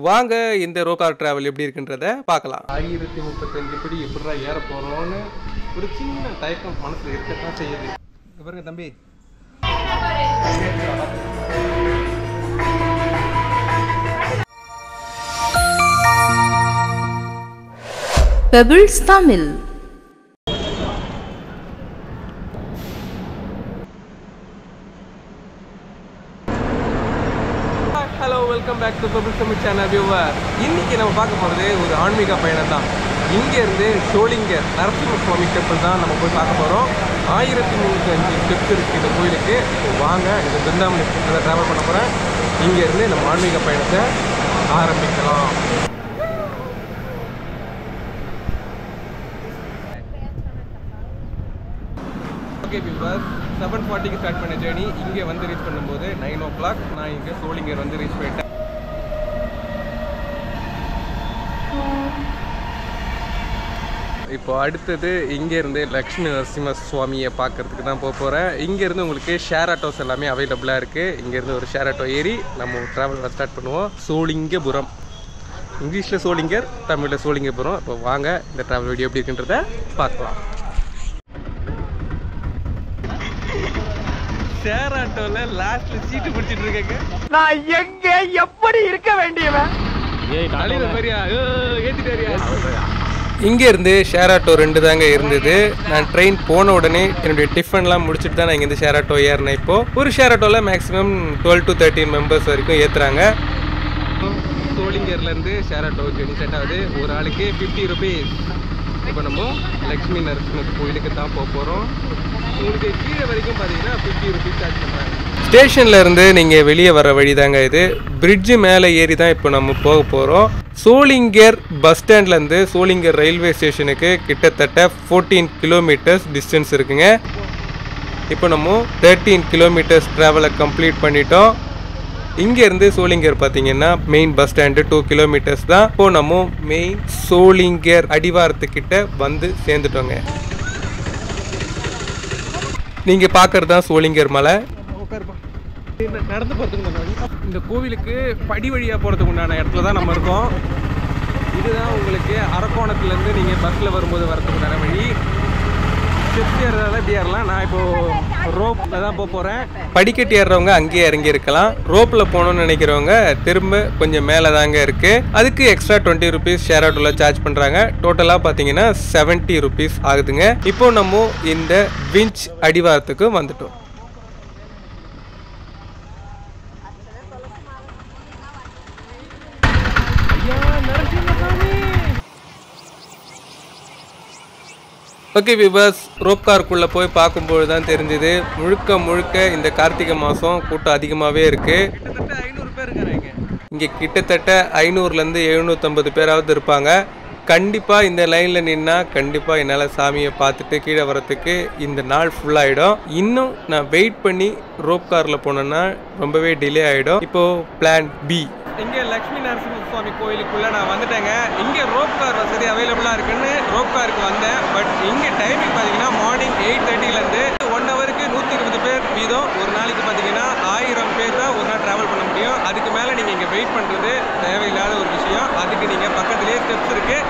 வாங்க இந்த rope car travel எப்படி இருக்குன்றத பார்க்கலாம். 1035 படி எப்படிடா ஏற போறோம்னு ஒரு சின்ன தயக்கம் மனசுல இருக்கத்தான் செய்யுது. பாருங்க தம்பி, Pebbles Tamil. Hello, welcome back to Pebbles Tamil channel viewer. இன்னைக்கு நம்ம பார்க்க போகிறது ஒரு ஆன்மீக பயணம் தான். இங்கேருந்து சோளிங்கர் நரசிம்ம சுவாமி டெம்பிள் தான் நம்ம போய் பார்க்க போகிறோம். 1305 ஸ்டெப்ஸ் இருக்குது இந்த கோயிலுக்கு. வாங்க இந்த பிருந்தாவனத்தில் ட்ராவல் பண்ண போகிறேன். இங்கேருந்து நம்ம ஆன்மீக பயணத்தை ஆரம்பிக்கலாம். ஓகே வியூவர், 7:40க்கு ஸ்டார்ட் பண்ண ஜேர்னி இங்கே வந்து ரீச் பண்ணும்போது 9 o'clock நான் இங்கே சோளிங்கர் வந்து ரீச் பண்ணிட்டேன். இப்போ அடுத்தது இங்கேருந்து லக்ஷ்மி நரசிம்ம சுவாமியை பார்க்கறதுக்கு தான் போகிறேன். இங்கேருந்து உங்களுக்கு ஷேர் ஆட்டோஸ் எல்லாமே அவைலபிளாக இருக்குது. இங்கேருந்து ஒரு ஷேர் ஆட்டோ ஏறி நம்ம ட்ராவல் ஸ்டார்ட் பண்ணுவோம். சோளிங்கபுரம், இங்கிலீஷில் சோளிங்கர், தமிழில் சோளிங்கபுரம். இப்போ வாங்க இந்த ட்ராவல் வீடியோ எப்படி இருக்குன்றத பார்க்கலாம். ஷேர் ஆட்டோல லாஸ்ட்ல சீட்டு பிடிச்சிட்டு இருக்கேங்க. நான் எங்க எப்படி இருக்க வேண்டியவன்? இங்கே இருந்து ஷேர் ஆட்டோ 2 தாங்க இருந்தது. நான் ட்ரெயின் போன உடனே என்னுடைய டிஃபன்லாம் முடிச்சுட்டு தான் நான் இங்கேருந்து ஷேர் ஆட்டோ ஏறினேன். இப்போ ஒரு ஷேர் ஆட்டோவில் மேக்ஸிமம் 12 to 13 மெம்பர்ஸ் வரைக்கும் ஏற்றுறாங்க. சோளிங்கர்லேருந்து ஷேர் ஆட்டோ ஜெர்னி செட் ஆகுது. ஒரு ஆளுக்கு 50 rupees. இப்போ நம்ம லக்ஷ்மி நரசிம்ம கோயிலுக்கு தான் போகிறோம். உங்களுக்கு கீழே வரைக்கும் பார்த்தீங்கன்னா 50 rupees சார்ஜ் பண்ணுறாங்க. ஸ்டேஷன்ல இருந்து நீங்கள் வெளியே வர வழி தாங்க இது. பிரிட்ஜு மேலே ஏறி தான் இப்போ நம்ம போக போகிறோம். சோளிங்கர் பஸ் ஸ்டாண்ட்லேருந்து சோளிங்கர் ரயில்வே ஸ்டேஷனுக்கு கிட்டத்தட்ட 14 கிலோமீட்டர்ஸ் டிஸ்டன்ஸ் இருக்குங்க. இப்போ நம்ம 13 கிலோமீட்டர்ஸ் ட்ராவலை கம்ப்ளீட் பண்ணிட்டோம். இங்கேருந்து சோளிங்கர் பார்த்தீங்கன்னா மெயின் பஸ் ஸ்டாண்டு 2 கிலோமீட்டர்ஸ் தான். இப்போ நம்ம மெயின் சோளிங்கர் அடிவாரத்துக்கிட்ட வந்து சேர்ந்துட்டோங்க. நீங்கள் பார்க்கறது தான் சோளிங்கர் மலை. நடந்து போகிறதுக்கு இந்த கோவிலுக்கு படி வழியாக போகிறதுக்கு உண்டான இடத்துல தான் நம்ம இருக்கோம். இதுதான் உங்களுக்கு அரக்கோணத்துலேருந்து நீங்கள் பஸ்ஸில் வரும்போது வரதுக்கு உண்டான வழி. ஸ்டெப்ஸ் ஏறதால இப்படி ஏறலாம். நான் இப்போது ரோப்பில் தான் போகிறேன். படிக்கட்டு ஏறுறவங்க அங்கேயே இறங்கி இருக்கலாம். ரோப்பில் போகணுன்னு நினைக்கிறவங்க திரும்ப கொஞ்சம் மேலே தாங்க இருக்குது. அதுக்கு எக்ஸ்ட்ரா 20 rupees ஷேர் ஆட்டோவில் சார்ஜ் பண்ணுறாங்க. டோட்டலாக பார்த்தீங்கன்னா 70 rupees ஆகுதுங்க. இப்போ நம்ம இந்த விஞ்ச் அடிவாரத்துக்கு வந்துட்டோம். ஓகே வியூவர்ஸ், ரோப் காருக்குள்ளே போய் பார்க்கும்போது தான் தெரிஞ்சுது முழுக்க இந்த கார்த்திகை மாதம் கூட்டம் அதிகமாகவே இருக்குது. கிட்டத்தட்ட 500 பேர் இருக்கிறாங்க இங்கே. கிட்டத்தட்ட 500லேருந்து 750 பேராவது இருப்பாங்க. கண்டிப்பாக இந்த லைனில் நின்னா கண்டிப்பாக என்னால் சாமியை பார்த்துட்டு கீழே வரத்துக்கு இந்த நாள் ஃபுல்லாகிடும். இன்னும் நான் வெயிட் பண்ணி ரோப் காரில் போனேன்னா ரொம்பவே டிலே ஆகிடும். இப்போது பிளான் பி. இங்கே லக்ஷ்மி நரசிம்ம சுவாமி கோயிலுக்குள்ளே நான் வந்துட்டேங்க. இங்கே ரோப் கார் வசதி அவைலபிளாக இருக்குன்னு ரோப் காருக்கு வந்தேன். பட் இங்கே டைமிங் பார்த்தீங்கன்னா மார்னிங் 8:30லேருந்து 1 ஹவருக்கு 120 பேர் வீதம். ஒரு நாளைக்கு பார்த்தீங்கன்னா 1000 பேர் தான் ஒரு நாள் ட்ராவல் பண்ண முடியும். அதுக்கு மேலே நீங்கள் இங்கே வெயிட் பண்ணுறது தேவையில்லாத ஒரு விஷயம். அதுக்கு நீங்கள் பக்கத்துலேயே ஸ்டெப்ஸ் இருக்குது.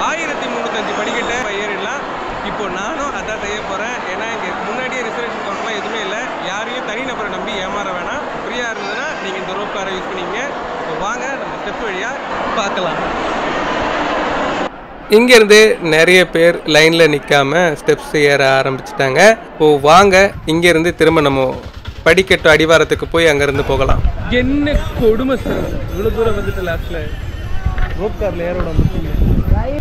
1305 படிக்கட்டை ஏறிடலாம். இப்போ நானும் அதான் செய்ய போகிறேன். ஏன்னா இங்கே முன்னாடியே ரிசர்வேஷன் கவுண்டர்லாம் எதுவுமே இல்லை. யாரையும் தனிநபரை நம்பி ஏமாற வேணாம். ஃப்ரீயாக இருந்ததுன்னா நீங்கள் இந்த ரோப் காரை யூஸ் பண்ணிங்க. இப்போ வாங்க நம்ம ஸ்டெப் வழியாக பார்க்கலாம். இங்கேருந்து நிறைய பேர் லைனில் நிற்காம ஸ்டெப்ஸ் ஏற ஆரம்பிச்சிட்டாங்க. இப்போது வாங்க இங்கேருந்து திரும்ப நம்ம படிக்கட்டு அடிவாரத்துக்கு போய் அங்கேருந்து போகலாம். என்ன கொடுமை சார், இவ்வளோ தூரம் வந்துட்டு லாஸ்ட்டில் ரோப் காரில் ஏறோட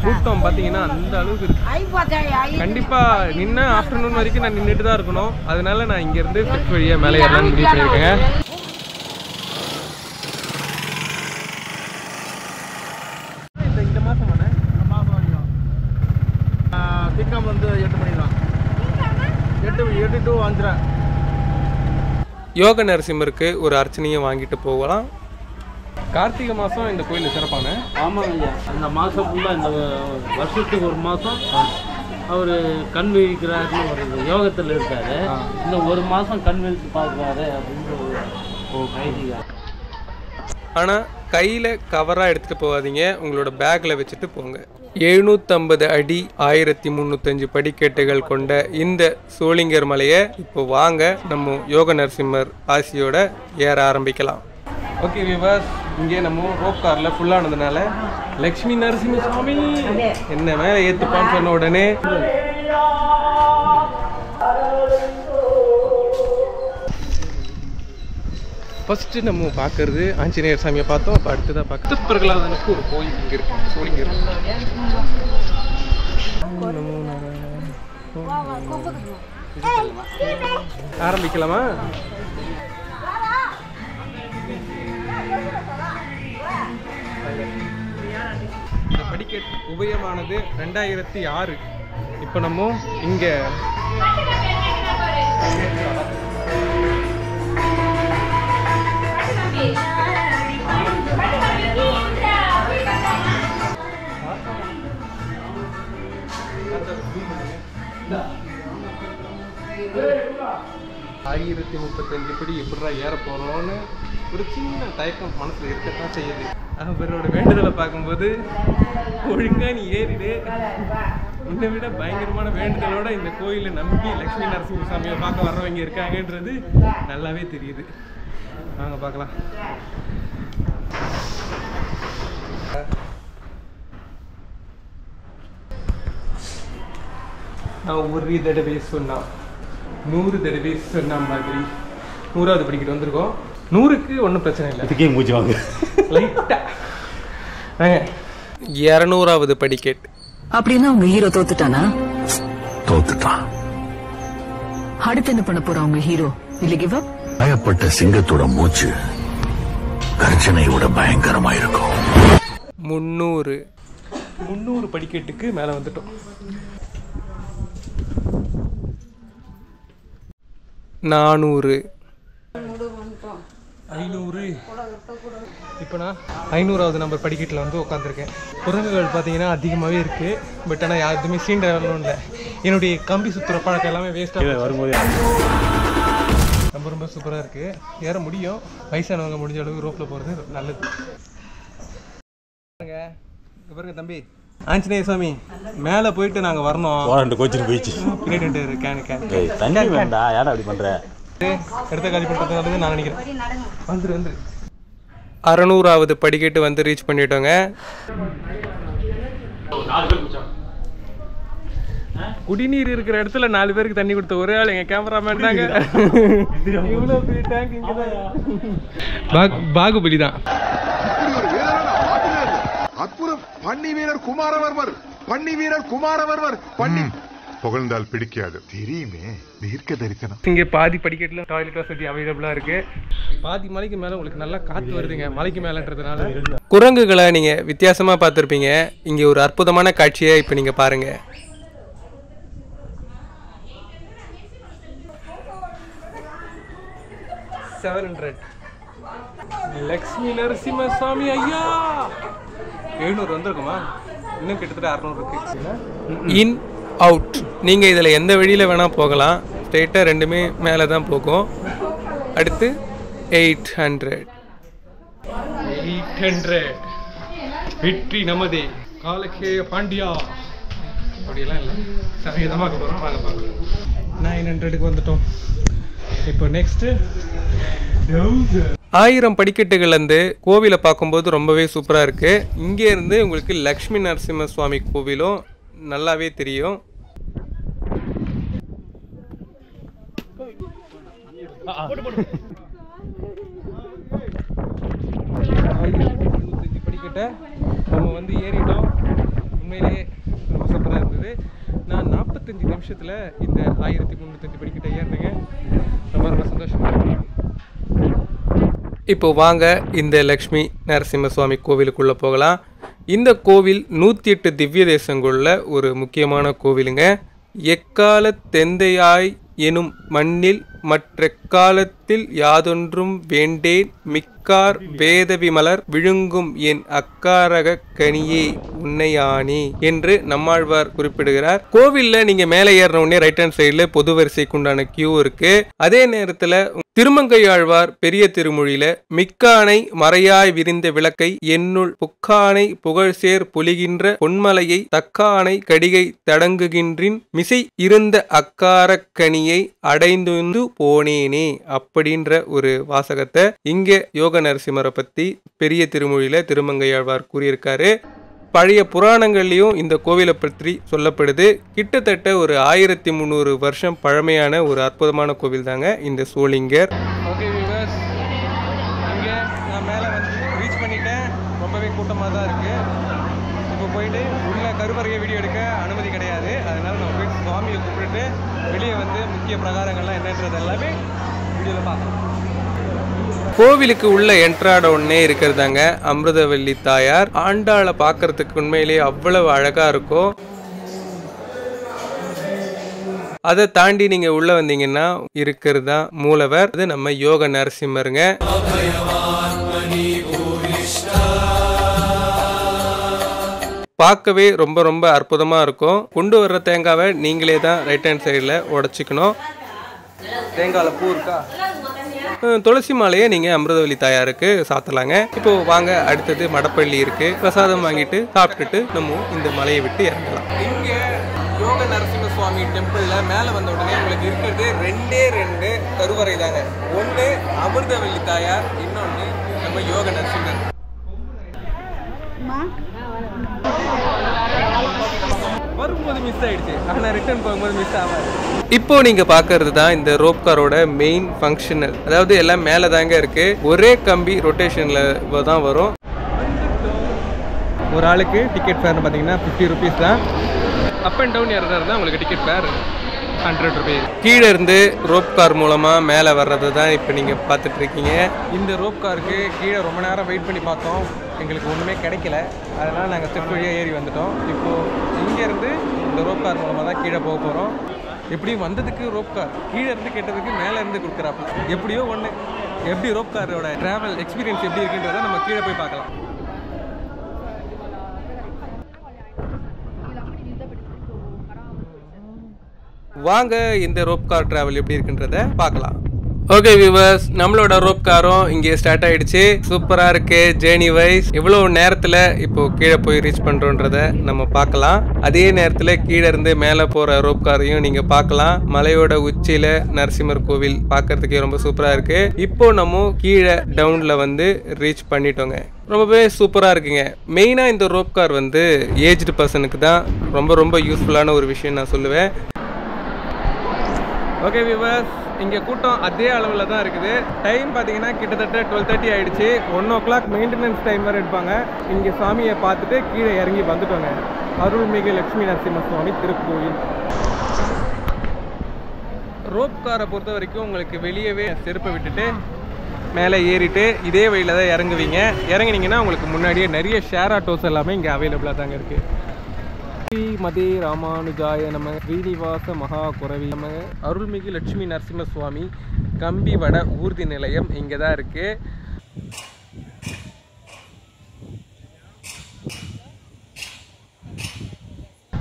கூட்டம் பார்த்தீங்கன்னா அந்த அளவுக்கு இருக்கு. கண்டிப்பாக நின்று ஆஃப்டர்நூன் வரைக்கும் நான் நின்றுட்டு தான் இருக்கணும். அதனால நான் இங்கேருந்து ஸ்டெப்ஸ் வழியாக மேலே ஏறலாம்னு முடிவு பண்ணியிருக்கேங்க. இந்த மாதம் திங்கம் வந்து 8 மணி தான். 8 to 5. யோக நரசிம்மருக்கு ஒரு அர்ச்சனையும் வாங்கிட்டு போகலாம். கார்த்திகை மாதம் இந்த கோயில் சிறப்பான. ஆமாங்க ஐயா, அந்த மாதம் ஃபுல்லாக இந்த வருஷத்துக்கு ஒரு மாதம் அவர் கண் விழிக்கிறாருன்னு ஒரு யோகத்தில் இருக்காரு. இன்னும் ஒரு மாதம் கண் விழித்து பார்க்குறாரு அப்படின்ற ஒரு ஐதீகம். ஆனால் கையில் கவராக எடுத்துகிட்டு போகாதீங்க, உங்களோட பேக்கில் வச்சுட்டு போங்க. 750 அடி 1305 படிக்கட்டுகள் கொண்ட இந்த சோளிங்கர் மலையை இப்போ வாங்க நம்ம யோக நரசிம்மர் ஆசியோட ஏற ஆரம்பிக்கலாம். ஓகே விவாஸ், இங்கே நம்ம ரோப் காரில் ஃபுல்லானதுனால லக்ஷ்மி நரசிம்ம சுவாமி என்ன மேலே ஏற்றுப்பான்னு சொன்ன உடனே ஃபர்ஸ்ட் நம்ம பார்க்கறது ஆஞ்சநேயர் சாமியை பார்த்தோம். அப்போ அடுத்ததாக பார்க்க பிரகலாதனுக்கு ஒரு கோயில் இங்கே இருக்கு, சோளிங்கர். ஆரம்பிக்கலாமா? இந்த படிக்கட்டு உபயமானது 2006. இப்போ நம்ம இங்கே ஆயிரத்தி 35 படி எப்படா ஏற போறோம்னு ஒரு சின்ன தயக்கம் மனசுல இருக்கத்தான் செய்யுது. அவரோட வேண்டுதலை பார்க்கும்போது ஒழுங்கா நீ ஏறிடு, உன்னை விட பயங்கரமான வேண்டுதலோட இந்த கோயிலை நம்பி லக்ஷ்மி நரசிம்ம சாமியை பார்க்க வர்றவங்க இருக்காங்கன்றது நல்லாவே தெரியுது. வாங்க பார்க்கலாம். நான் ஒரு தடவை சொன்னா 100 தடவை சொன்ன மாதிரி 100வது படிக்கிட்டு வந்திருக்கோம். 100க்கு ஒன்றும் பிரச்சனை இல்லை, இதுக்கே மூச்சு வாங்க லைட்டா. 200வது படிக்கட். அப்படின்னா உங்க ஹீரோ தோத்துட்டானா? தோத்துட்டான். அடுத்து என்ன பண்ண போறா உங்க ஹீரோ? இல்ல கிவ் அப்? பயப்பட்ட சிங்கத்தோட மூச்சு கர்ஜனையோட பயங்கரமா இருக்கும். 300 படிக்கட்டுக்கு மேல வந்துட்டோம். 400 500. இப்போ நான் 500வது நம்பர் படிக்கட்டில் வந்து உட்காந்துருக்கேன். குரங்குகள் பார்த்தீங்கன்னா அதிகமாகவே இருக்குது. பட் ஆனால் யாருமே சீண்டலும் இல்லை. என்னுடைய கம்பி சுற்றுற பழக்கம் எல்லாமே வேஸ்ட்டாக வரும்போது ரொம்ப ரொம்ப சூப்பராக இருக்குது. ஏற முடியும், வயசானவங்க முடிஞ்ச அளவுக்கு ரோப்பில் போகிறது நல்லது. பாருங்க தம்பி, ஆஞ்சநேய சாமி மேலே போயிட்டு நாங்கள் வரணும். கோச்சிங் போயிடுச்சு. தண்ணி வேண்டா, யாரா அப்படி பண்ற? எடுத்த காலி பண்ணுறது நல்லது நான் நினைக்கிறேன். வந்துரு 600வது படிக்கட்டு வந்து ரீச் பண்ணிட்டோங்க. குடிநீர் இருக்கிற இடத்துல 4 பேருக்கு தண்ணி கொடுத்த ஒரே ஆள் எங்க கேமராமேன் தாங்க. இவ்வளோ பெரிய டேங்க் இங்கே தான். பாகுபலி தான். அற்புதம். பன்னி வீரர் குமாரவர்மர் பன்னி புகழ்ந்தால் பிடிக்காது தெரியுமே. தீர்க்க தரிசனம். இங்கே பாதி படிக்கட்டில் டாய்லெட் வசதி அவைலபிளாக இருக்கு. பாதி மலைக்கு மேலே உங்களுக்கு நல்லா காற்று வருதுங்க, மலைக்கு மேலேன்றதுனால. குரங்குகளை நீங்கள் வித்தியாசமாக பார்த்துருப்பீங்க. இங்கே ஒரு அற்புதமான காட்சியை இப்போ நீங்கள் பாருங்க. லக்ஷ்மி நரசிம்ம சுவாமி ஐயா 700 வந்திருக்குமா? இன்னும் கிட்டத்தட்ட 600 இருக்கு. In out. நீங்கள் இதில் எந்த வழியில் வேணால் போகலாம். ஸ்ட்ரெயிட்டாக ரெண்டுமே மேலே தான் போகும். அடுத்து 800 வெற்றி நமதே காலக்கேய பாண்டியா. அப்படியெல்லாம் இல்லை, சமீதமாக போகிறோம். வாங்க பார்க்கலாம். 900க்கு வந்துட்டோம். இப்போ நெக்ஸ்ட்டு 1000 படிக்கட்டுகள் வந்து கோவிலை பார்க்கும்போது ரொம்பவே சூப்பராக இருக்குது. இங்கேருந்து உங்களுக்கு லக்ஷ்மி நரசிம்ம சுவாமி கோவிலும் நல்லாவே தெரியும். படிக்கட்டை நம்ம வந்து ஏறிட்டோம். உண்மையிலேயே ரொம்ப சூப்பராக இருந்தது. நான் 45 நிமிஷத்தில் இந்த 1305 படிக்கட்டை ஏறினேங்க. ரொம்ப ரொம்ப சந்தோஷமாக இருக்கு. இப்போ வாங்க இந்த லக்ஷ்மி நரசிம்ம சுவாமி கோவிலுக்குள்ளே போகலாம். இந்த கோவில் 108 திவ்ய தேசங்களில் ஒரு முக்கியமான கோவிலுங்க. எக்கால தெந்தையாய் எனும் மண்ணில் மற்ற காலத்தில் யாதொன்றும் வேண்டேன் மிக்கார் வேதவிமலர் விழுங்கும் என் அக்காரக கனியே உன்னையானே என்று நம்மாழ்வார் குறிப்பிடுகிறார். கோவில்ல நீங்க மேலே ஏறின உடனே ரைட் ஹேண்ட் சைடுல பொது வரிசைக்கு உண்டான கியூ இருக்கு. அதே நேரத்துல திருமங்கையாழ்வார் பெரிய திருமொழியில மிக்கானை மறையாய் விரிந்த விளக்கை என்னுள் புக்கானை புகழ்சேர் பொலிகின்ற பொன்மலையை தக்கானை கடிகை தடங்குகின்றின் மிசை இருந்த அக்காரக் கனியை அடைந்து போனேனே அப்படின்ற ஒரு வாசகத்தை இங்க யோக நரசிம்மரை பத்தி பெரிய திருமொழியில திருமங்கையாழ்வார் கூறியிருக்காரு. பழைய புராணங்கள்லயும் இந்த கோவிலை பற்றி சொல்லப்படுது. கிட்டத்தட்ட ஒரு 1300 வருஷம் பழமையான ஒரு அற்புதமான கோவில் தாங்க இந்த சோளிங்கர். ஓகே வியூவர்ஸ், இங்க நான் மேலே வந்து ரீச் பண்ணிட்டேன். ரொம்பவே கூட்டமாக தான் இருக்கு. இப்போ போயிட்டு உள்ள கருவறையை வீடியோ எடுக்க அனுமதி கிடையாது. அதனால நம்ம போயிட்டு சுவாமியை கூப்பிட்டு வெளியே வந்து முக்கிய பிரகாரங்கள்லாம் என்னன்றது எல்லாமே வீடியோவில் பார்க்கலாம். கோவிலுக்கு உள்ள என்ட்ராட உடனே இருக்கிறதாங்க அமிர்தவல்லி தாயார். ஆண்டாளை பார்க்கறதுக்கு உண்மையிலேயே அவ்வளவு அழகா இருக்கும். அதை தாண்டி நீங்க உள்ள வந்தீங்கன்னா இருக்கிறதா மூலவர், அது நம்ம யோக நரசிம்மருங்க. பார்க்கவே ரொம்ப ரொம்ப அற்புதமா இருக்கும். கொண்டு வர்ற தேங்காவை நீங்களே தான் ரைட் ஹேண்ட் சைடில் உடச்சிக்கணும். தேங்காயில் பூ இருக்கா? துளசி மாலையை நீங்க அமிர்தவல்லி தாயாருக்கு சாத்தலாங்க. இப்போ வாங்க, அடுத்தது மடப்பள்ளி இருக்கு. பிரசாதம் வாங்கிட்டு சாப்பிட்டுட்டு நம்ம இந்த மலையை விட்டு இறங்கலாம். இங்க யோக நரசிம்ம சுவாமி டெம்பிள்ல மேல வந்த உடனே உங்களுக்கு இருக்கிறது ரெண்டு கருவறை தாங்க. ஒண்ணு அமிர்தவல்லி தாயார், இன்னொன்னு நம்ம யோக நரசிம்மர். வரும்போது மிஸ் ஆயிடுச்சு, ஆனா ரிட்டர்ன் போகும்போது மிஸ் ஆகாது. இப்போ நீங்க பாக்குறது தான் இந்த ரோப் காரோட மெயின் ஃபங்க்ஷனல். அதாவது எல்லாம் மேல தாங்க இருக்கு. ஒரே கம்பி ரொட்டேஷன்ல தான் வரும். ஒரு ஆளுக்கு டிக்கெட் ஃபேர் பாத்தீங்கன்னா 50 rupees தான். அப் அண்ட் டவுன் ஏறதா உங்களுக்கு டிக்கெட் ஃபேர் 100 rupees. கீழே இருந்து ரோப் கார் மூலமா மேலே வர்றது தான் இப்போ நீங்க பார்த்துட்டு இருக்கீங்க. இந்த ரோப் காருக்கு கீழே ரொம்ப நேரம் வெயிட் பண்ணி பார்த்தோம், எங்களுக்கு ஒன்றுமே கிடைக்கல. அதனால் நாங்கள் ஸ்டெப் வழியாக ஏறி வந்துட்டோம். இப்போது இங்கேருந்து இந்த ரோப் கார் மூலமாக தான் கீழே போக போகிறோம். எப்படியும் வந்ததுக்கு ரோப் கார், கீழே இருந்து கேட்டதுக்கு மேலே இருந்து கொடுக்குறாப்புல. எப்படியோ ஒன்று. எப்படி ரோப் காரோட ட்ராவல் எக்ஸ்பீரியன்ஸ் எப்படி இருக்குன்றதை நம்ம கீழே போய் பார்க்கலாம். வாங்க இந்த ரோப் கார் டிராவல் எப்படி இருக்குன்றத பார்க்கலாம். ஓகே வியூவர்ஸ், நம்மளோட ரோப் காரும் இங்கே ஸ்டார்ட் ஆயிடுச்சு. சூப்பரா இருக்கு. ஜேர்னி வைஸ் எவ்வளவு நேரத்துல இப்போ கீழே போய் ரீச் பண்றோன்றத நம்ம பார்க்கலாம். அதே நேரத்துல கீழே இருந்து மேலே போற ரோப் காரையும் நீங்க பார்க்கலாம். மலையோட உச்சியில நரசிம்மர் கோவில் பார்க்கறதுக்கே ரொம்ப சூப்பரா இருக்கு. இப்போ நம்ம கீழே டவுன்ல வந்து ரீச் பண்ணிட்டோங்க. ரொம்பவே சூப்பரா இருக்குங்க. மெயினா இந்த ரோப் கார் வந்து ஏஜ்டு பர்சனுக்கு தான் ரொம்ப ரொம்ப யூஸ்ஃபுல்லான ஒரு விஷயம் நான் சொல்லுவேன். ஓகே வியூவர்ஸ், இங்கே கூட்டம் அதே அளவில் தான் இருக்குது. டைம் பார்த்தீங்கன்னா கிட்டத்தட்ட 12:30 ஆகிடுச்சு. 1 o'clock மெயின்டெனன்ஸ் டைம் வேறு எடுப்பாங்க. இங்கே சாமியை பார்த்துட்டு கீழே இறங்கி வந்துட்டோங்க. அருள்மிகு லட்சுமி நரசிம்ம சுவாமி திருக்கோயில். ரோப் காரை பொறுத்த வரைக்கும் உங்களுக்கு வெளியவே செருப்பை விட்டுட்டு மேலே ஏறிட்டு இதே வழியில் தான் இறங்குவீங்க. இறங்கினீங்கன்னா உங்களுக்கு முன்னாடியே நிறைய ஷேர் ஆட்டோஸ் எல்லாமே இங்கே அவைலபிளாக தாங்க இருக்குது. மதே ராமானுஜாய நம, ஸ்ரீனிவாச மகா குரவி நம. அருள்மிகு லட்சுமி நரசிம்ம சுவாமி கம்பி வட ஊர்தி நிலையம் இங்கே தான் இருக்கு.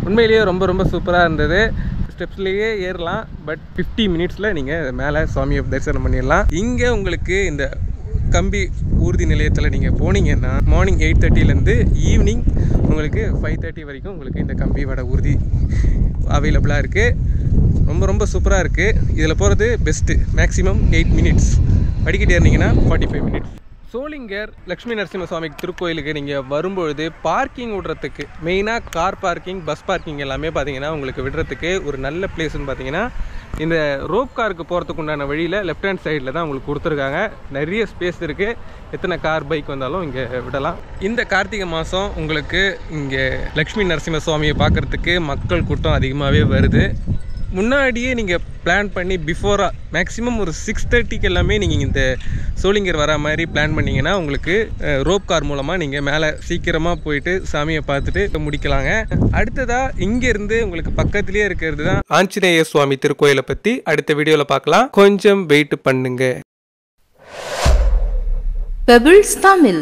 உண்மையிலேயே ரொம்ப ரொம்ப சூப்பராக இருந்தது. ஸ்டெப்ஸ்லேயே ஏறலாம், பட் 50 minutesல நீங்கள் மேலே சுவாமியை தரிசனம் பண்ணிடலாம். இங்கே உங்களுக்கு இந்த கம்பி ஊர்தி நிலையத்தில் நீங்கள் போனீங்கன்னா மார்னிங் 8:30லேருந்து ஈவினிங் உங்களுக்கு 5:30 வரைக்கும் உங்களுக்கு இந்த கம்பி வட ஊர்தி அவைலபிளாக இருக்குது. ரொம்ப ரொம்ப சூப்பராக இருக்குது. இதில் போகிறது பெஸ்ட்டு. Maximum 8 minutes. படிக்கிட்டு ஏறினீங்கன்னா 45 minutes. சோளிங்கர் லட்சுமி நரசிம்ம சுவாமி திருக்கோயிலுக்கு நீங்கள் வரும்பொழுது பார்க்கிங் விடுறதுக்கு, மெயினாக கார் பார்க்கிங், பஸ் பார்க்கிங் எல்லாமே பார்த்தீங்கன்னா உங்களுக்கு விடுறதுக்கு ஒரு நல்ல பிளேஸ்ன்னு பார்த்தீங்கன்னா இந்த ரோப் காருக்கு போகிறதுக்கு உண்டான வழியில் லெஃப்ட் ஹேண்ட் சைடில் தான் உங்களுக்கு கொடுத்துருக்காங்க. நிறைய ஸ்பேஸ் இருக்குது. எத்தனை கார் பைக் வந்தாலும் இங்கே விடலாம். இந்த கார்த்திகை மாதம் உங்களுக்கு இங்கே லட்சுமி நரசிம்ம சுவாமியை பார்க்குறதுக்கு மக்கள் கூட்டம் அதிகமாகவே வருது. முன்னாடியே நீங்கள் பிளான் பண்ணி பிஃபோராக மேக்ஸிமம் ஒரு 6:30க்கு எல்லாமே நீங்கள் இந்த சோளிங்கர் வர மாதிரி பிளான் பண்ணிங்கன்னா உங்களுக்கு ரோப் கார் மூலமாக நீங்கள் மேலே சீக்கிரமாக போயிட்டு சாமியை பார்த்துட்டு முடிக்கலாங்க. அடுத்ததாக இங்கேருந்து உங்களுக்கு பக்கத்துலேயே இருக்கிறது தான் ஆஞ்சநேய சுவாமி திருக்கோயிலை பற்றி அடுத்த வீடியோவில் பார்க்கலாம். கொஞ்சம் வெயிட் பண்ணுங்க. Pebbles Tamil